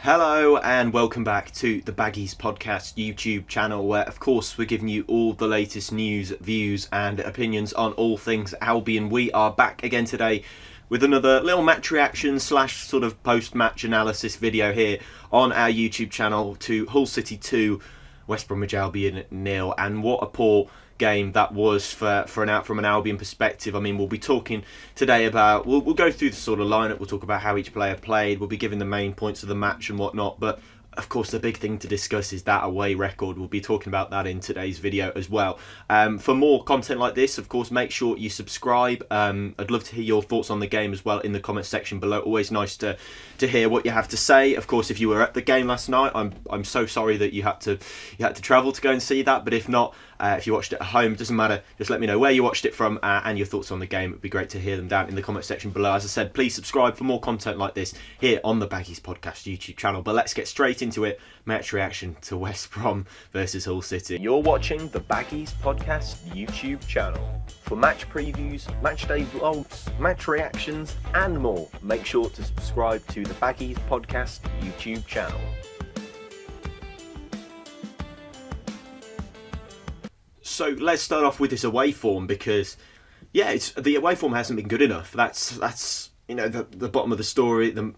Hello and welcome back to the Baggies Podcast YouTube channel, where of course we're giving you all the latest news, views and opinions on all things Albion. We are back again today with another little match reaction / sort of post-match analysis video here on our YouTube channel to Hull City 2, West Bromwich Albion 0, and what a poor game that was from an Albion perspective. I mean, we'll be talking today about, we'll go through the sort of lineup, we'll talk about how each player played, we'll be giving the main points of the match and whatnot, but of course the big thing to discuss is that away record. We'll be talking about that in today's video as well. For more content like this, of course, make sure you subscribe. I'd love to hear your thoughts on the game as well in the comment section below. Always nice to hear what you have to say. Of course, if you were at the game last night, I'm so sorry that you had to travel to go and see that, but if not, if you watched it at home, doesn't matter, just let me know where you watched it from and your thoughts on the game. It'd be great to hear them down in the comment section below. As I said, please subscribe for more content like this here on the Baggies Podcast YouTube channel. But let's get straight into it. Match reaction to West Brom versus Hull City. You're watching the Baggies Podcast YouTube channel. For match previews, match day vlogs, match reactions and more, make sure to subscribe to the Baggies Podcast YouTube channel. So let's start off with this away form, because the away form hasn't been good enough. That's the bottom of the story, the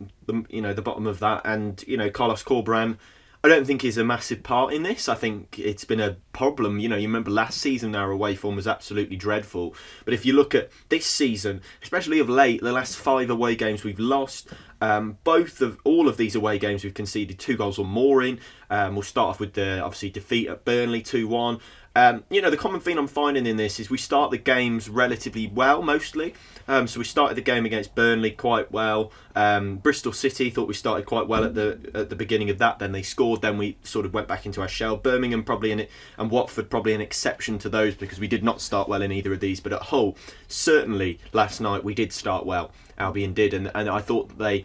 bottom of that. And Carlos Corberán, I don't think is a massive part in this. I think it's been a problem. You remember last season our away form was absolutely dreadful. But if you look at this season, especially of late, the last 5 away games we've lost. All of these away games we've conceded 2 goals or more in. We'll start off with the obviously defeat at Burnley 2-1. The common theme I'm finding in this is we start the games relatively well, mostly. So we started the game against Burnley quite well. Bristol City thought we started quite well at the beginning of that. Then they scored. Then we sort of went back into our shell. Birmingham probably in it, and Watford probably an exception to those, because we did not start well in either of these. But at Hull, certainly last night we did start well. Albion did, and I thought that they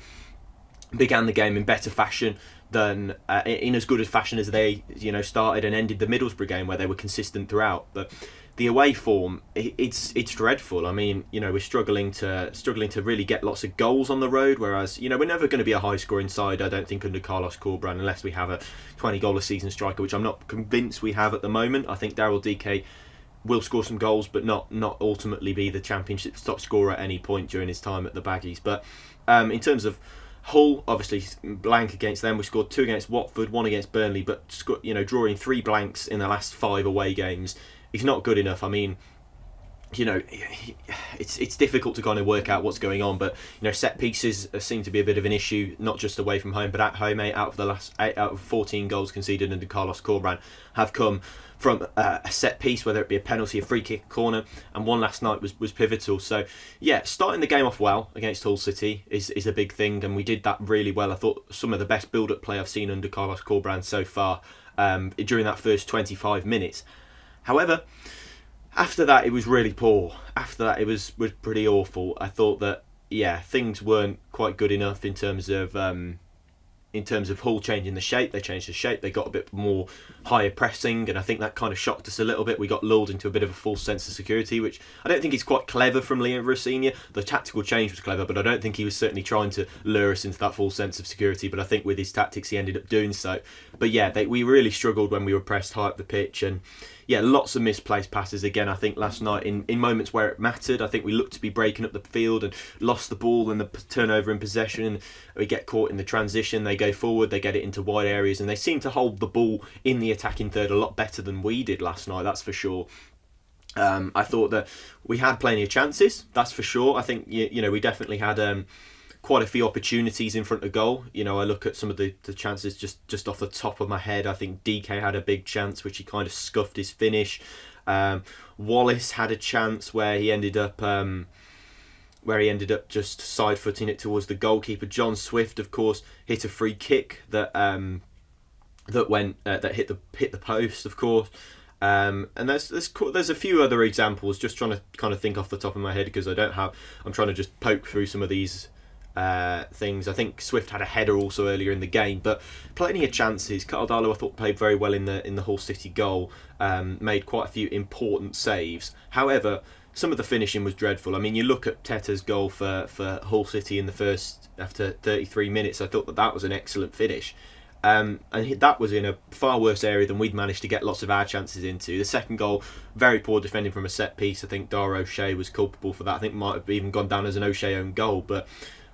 began the game in better fashion than in as good a fashion as they started and ended the Middlesbrough game, where they were consistent throughout. But the away form, it's dreadful. I mean, we're struggling to really get lots of goals on the road, whereas we're never going to be a high scoring side, I don't think, under Carlos Corberán, unless we have a 20 goal a season striker, which I'm not convinced we have at the moment. I think Daryl DK will score some goals, but not ultimately be the Championship top scorer at any point during his time at the Baggies. But in terms of Hull, obviously blank against them. We scored 2 against Watford, 1 against Burnley, but drawing 3 blanks in the last 5 away games is not good enough. I mean, it's difficult to kind of work out what's going on, but set pieces seem to be a bit of an issue, not just away from home, but at home. 8 out of 14 goals conceded under Carlos Corberán have come from a set piece, whether it be a penalty, a free kick, a corner, and one last night was pivotal. So yeah, starting the game off well against Hull City is a big thing, and we did that really well. I thought some of the best build-up play I've seen under Carlos Corberán so far during that first 25 minutes. However, after that it was really poor. After that it was pretty awful. I thought that things weren't quite good enough in terms of Hull changing the shape. They changed the shape, they got a bit more higher pressing, and I think that kind of shocked us a little bit. We got lulled into a bit of a false sense of security, which I don't think is quite clever from Leandro Senior. The tactical change was clever, but I don't think he was certainly trying to lure us into that false sense of security. But I think with his tactics he ended up doing so. But we really struggled when we were pressed high up the pitch, and lots of misplaced passes again. I think last night in moments where it mattered, I think we looked to be breaking up the field and lost the ball and the turnover in possession, and we get caught in the transition. They go forward, they get it into wide areas, and they seem to hold the ball in the attacking third a lot better than we did last night, that's for sure. I thought that we had plenty of chances, that's for sure. I think we definitely had quite a few opportunities in front of goal. I look at some of the chances just off the top of my head. I think DK had a big chance which he kind of scuffed his finish. Wallace had a chance where he ended up just side footing it towards the goalkeeper. John Swift, of course, hit a free kick that hit the post, of course. And there's a few other examples, just trying to kind of think off the top of my head, because I'm trying to just poke through some of these things. I think Swift had a header also earlier in the game, but plenty of chances. Carl Darlow, I thought, played very well in the Hull City goal, made quite a few important saves. However, some of the finishing was dreadful. I mean, you look at Teta's goal for Hull City in the first, after 33 minutes, I thought that was an excellent finish. And that was in a far worse area than we'd managed to get lots of our chances into. The second goal, very poor defending from a set piece. I think Dara O'Shea was culpable for that. I think it might have even gone down as an O'Shea own goal. But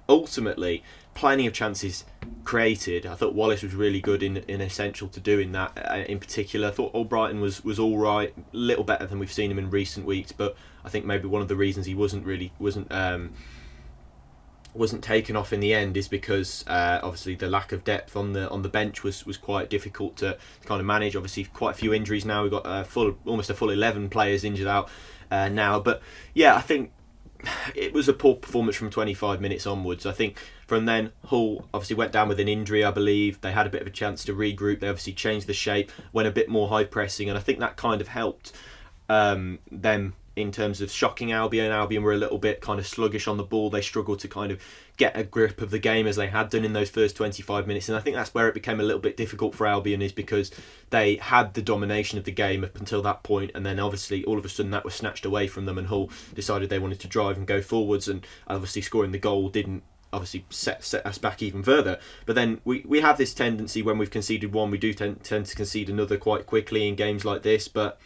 ultimately, plenty of chances created. I thought Wallace was really good in essential to doing that. In particular, I thought Albrighton was all right, a little better than we've seen him in recent weeks. But I think maybe one of the reasons he wasn't taken off in the end is because obviously the lack of depth on the bench was quite difficult to kind of manage. Obviously, quite a few injuries now. We've got almost a full 11 players injured out now. But yeah, I think it was a poor performance from 25 minutes onwards. I think from then, Hull obviously went down with an injury, I believe. They had a bit of a chance to regroup. They obviously changed the shape, went a bit more high pressing, and I think that kind of helped them in terms of shocking Albion. Albion were a little bit kind of sluggish on the ball. They struggled to kind of get a grip of the game as they had done in those first 25 minutes. And I think that's where it became a little bit difficult for Albion, is because they had the domination of the game up until that point, and then obviously all of a sudden that was snatched away from them, and Hull decided they wanted to drive and go forwards, and obviously scoring the goal didn't obviously set us back even further. But then we have this tendency, when we've conceded one, we do tend to concede another quite quickly in games like this. But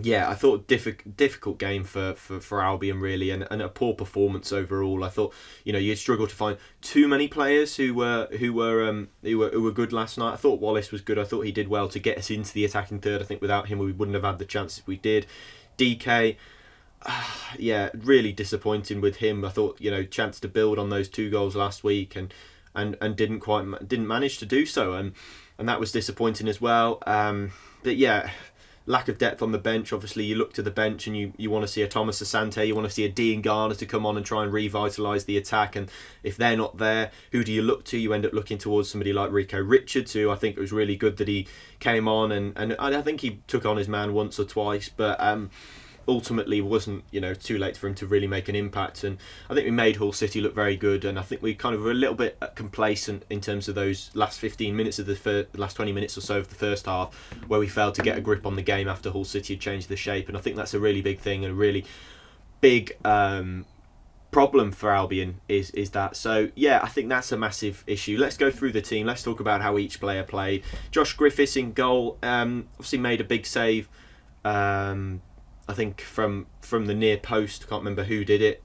yeah, I thought difficult game for Albion really, and a poor performance overall. I thought, you'd struggle to find too many players who were good last night. I thought Wallace was good. I thought he did well to get us into the attacking third. I think without him we wouldn't have had the chances we did. DK, yeah, really disappointing with him. I thought chance to build on those 2 goals last week and didn't manage to do so, and that was disappointing as well. But yeah, lack of depth on the bench. Obviously, you look to the bench and you want to see a Thomas Asante, you want to see a Dean Garner to come on and try and revitalise the attack. And if they're not there, who do you look to? You end up looking towards somebody like Rico Richards, who I think it was really good that he came on, and I think he took on his man once or twice, but ultimately wasn't too late for him to really make an impact. And I think we made Hull City look very good, and I think we kind of were a little bit complacent in terms of those last 15 minutes of the last 20 minutes or so of the first half, where we failed to get a grip on the game after Hull City had changed the shape. And I think that's a really big thing, and a really big problem for Albion is that. So yeah, I think that's a massive issue. Let's go through the team. Let's talk about how each player played. Josh Griffiths in goal, obviously made a big save, I think from the near post. I can't remember who did it.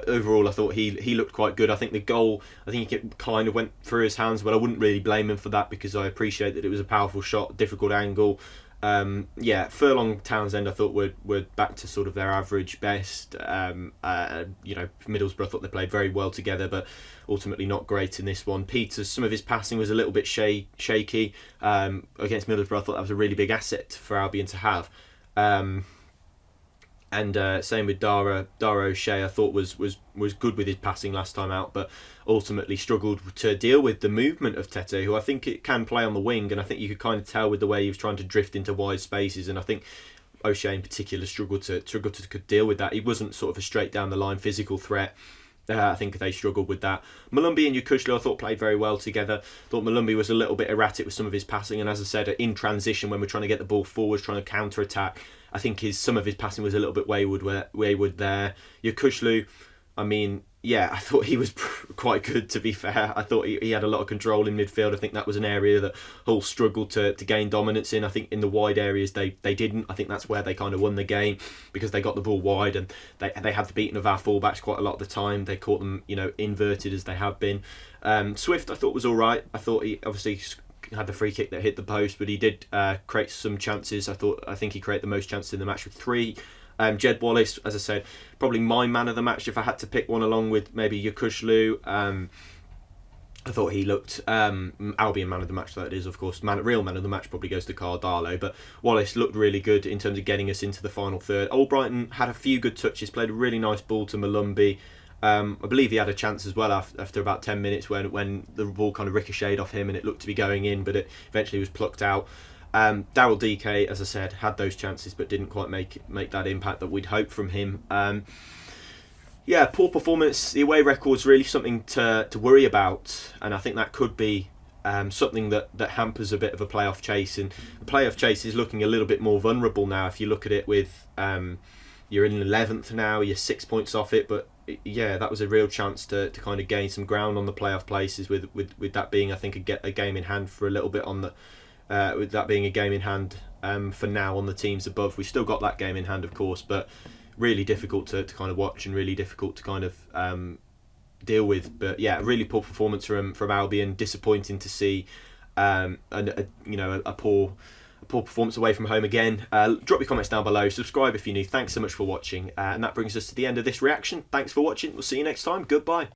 Overall I thought he looked quite good. I think the goal, I think it kind of went through his hands, but I wouldn't really blame him for that, because I appreciate that it was a powerful shot, difficult angle. Furlong, Townsend, I thought were back to sort of their average best. Middlesbrough, I thought they played very well together, but ultimately not great in this one. Peters, some of his passing was a little bit shaky. Against Middlesbrough, I thought that was a really big asset for Albion to have. Same with Dara O'Shea, I thought was good with his passing last time out, but ultimately struggled to deal with the movement of Tete, who I think it can play on the wing, and I think you could kind of tell with the way he was trying to drift into wide spaces, and I think O'Shea in particular struggled to deal with that. He wasn't sort of a straight down the line physical threat. I think they struggled with that. Malumbi and Yukushlu I thought played very well together. Thought Malumbi was a little bit erratic with some of his passing, and as I said, in transition when we're trying to get the ball forward, trying to counter attack, I think some of his passing was a little bit wayward there. Yukushlu, I mean, yeah, I thought he was quite good, to be fair. I thought he had a lot of control in midfield. I think that was an area that Hull struggled to gain dominance in. I think in the wide areas they didn't. I think that's where they kind of won the game, because they got the ball wide and they had the beating of our fullbacks quite a lot of the time. They caught them, inverted as they have been. Swift, I thought was all right. I thought he obviously had the free kick that hit the post, but he did create some chances. I think he created the most chances in the match with 3. Jed Wallace, as I said, probably my man of the match if I had to pick one, along with maybe Yukushlu. I thought he looked Albion man of the match, that is, of course. Real man of the match probably goes to Cardalo, but Wallace looked really good in terms of getting us into the final third. Albrighton had a few good touches, played a really nice ball to Malumbi. I believe he had a chance as well after about 10 minutes when the ball kind of ricocheted off him and it looked to be going in, but it eventually was plucked out. Daryl DK, as I said, had those chances but didn't quite make that impact that we'd hoped from him. Poor performance. The away record's really something to worry about, and I think that could be something that hampers a bit of a playoff chase, and the playoff chase is looking a little bit more vulnerable now. If you look at it with you're in 11th now, you're 6 points off it, but yeah, that was a real chance to kind of gain some ground on the playoff places with that being, I think, a game in hand for a little bit on the with that being a game in hand for now on the teams above. We've still got that game in hand, of course, but really difficult to kind of watch and really difficult to kind of deal with. But yeah, really poor performance from Albion. Disappointing to see, a poor performance away from home again. Drop your comments down below. Subscribe if you're new. Thanks so much for watching. And that brings us to the end of this reaction. Thanks for watching. We'll see you next time. Goodbye.